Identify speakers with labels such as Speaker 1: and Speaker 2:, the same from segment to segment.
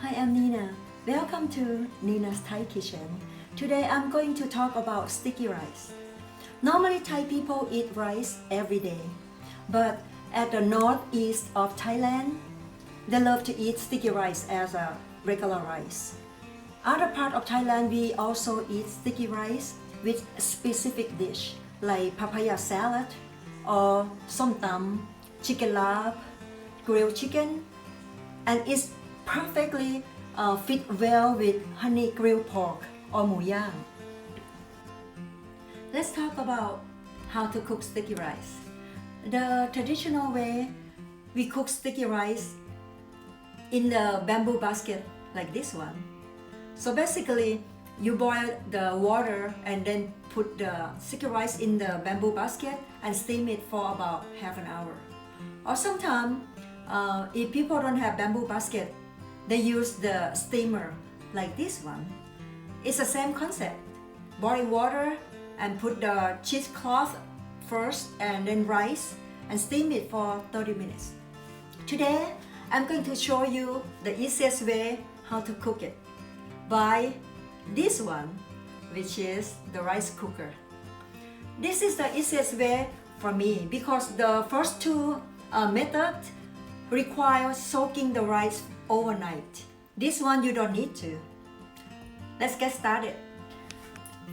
Speaker 1: Hi, I'm Neena. Welcome to Neena's Thai Kitchen. Today I'm going to talk about sticky rice. Normally Thai people eat rice every day, but at the northeast of Thailand, they love to eat sticky rice as a regular rice. Other part of Thailand, we also eat sticky rice with a specific dish like papaya salad or som tam, chicken larb, grilled chicken, and it's perfectly fit well with honey grilled pork or mu yang. Let's talk about how to cook sticky rice. The traditional way we cook sticky rice in the bamboo basket like this one. So basically, you boil the water and then put the sticky rice in the bamboo basket and steam it for about half an hour. Or sometimes, if people don't have bamboo basket, they use the steamer like this one. It's the same concept. Boil water and put the cheesecloth first and then rice and steam it for 30 minutes. Today, I'm going to show you the easiest way how to cook it by this one, which is the rice cooker. This is the easiest way for me because the first two methods require soaking the rice overnight. This one you don't need to. Let's get started.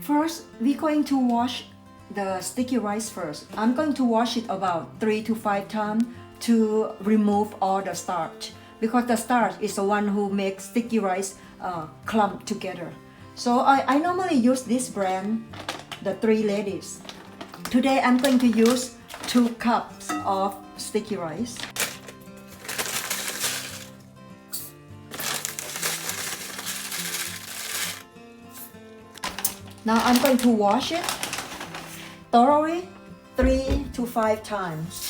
Speaker 1: First, we're going to wash the sticky rice first. I'm going to wash it about 3 to 5 times to remove all the starch because the starch is the one who makes sticky rice clump together. So I normally use this brand, the Three Ladies. Today I'm going to use 2 cups of sticky rice. Now I'm going to wash it thoroughly 3 to 5 times.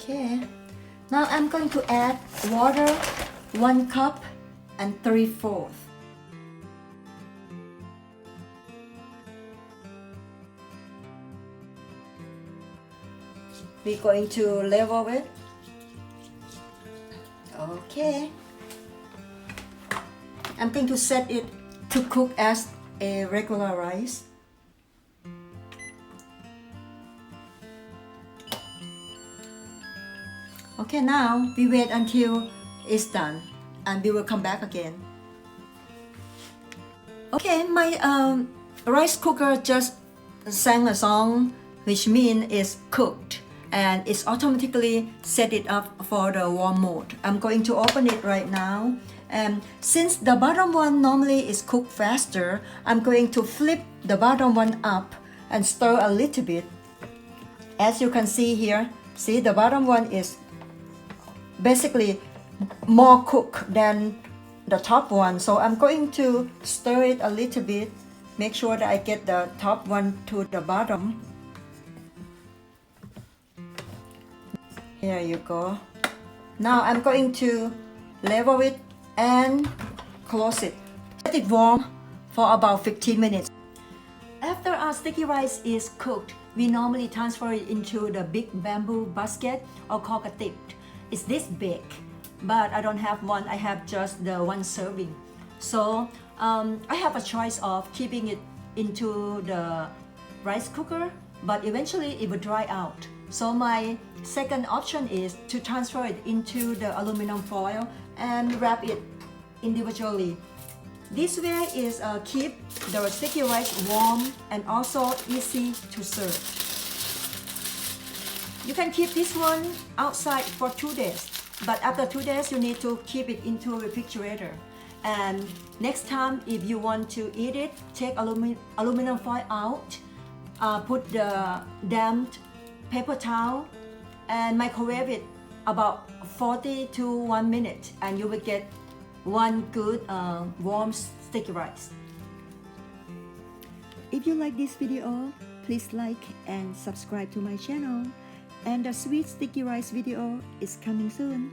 Speaker 1: Okay, now I'm going to add water 1 cup and 3/4. We're going to level it. Okay, I'm going to set it to cook as a regular rice. Okay, now we wait until it's done and we will come back again. Okay, my rice cooker just sang a song which means it's cooked and it's automatically set it up for the warm mode. I'm going to open it right now, and since the bottom one normally is cooked faster, I'm going to flip the bottom one up and stir a little bit. As you can see here, see the bottom one is basically more cooked than the top one, so I'm going to stir it a little bit, make sure that I get the top one to the bottom. Here you go. Now I'm going to level it and close it. Let it warm for about 15 minutes. After our sticky rice is cooked, we normally transfer it into the big bamboo basket or cockatip. It's this big, but I don't have one. I have just the 1 serving. So I have a choice of keeping it into the rice cooker, but eventually it will dry out. So my second option is to transfer it into the aluminum foil and wrap it individually. This way is keep the sticky rice warm and also easy to serve. You can keep this one outside for 2 days, but after 2 days you need to keep it into a refrigerator. And next time if you want to eat it, take aluminum foil out, put the damped paper towel and microwave it about 40 to 1 minute, and you will get one good warm sticky rice. If you like this video, please like and subscribe to my channel. And the sweet sticky rice video is coming soon.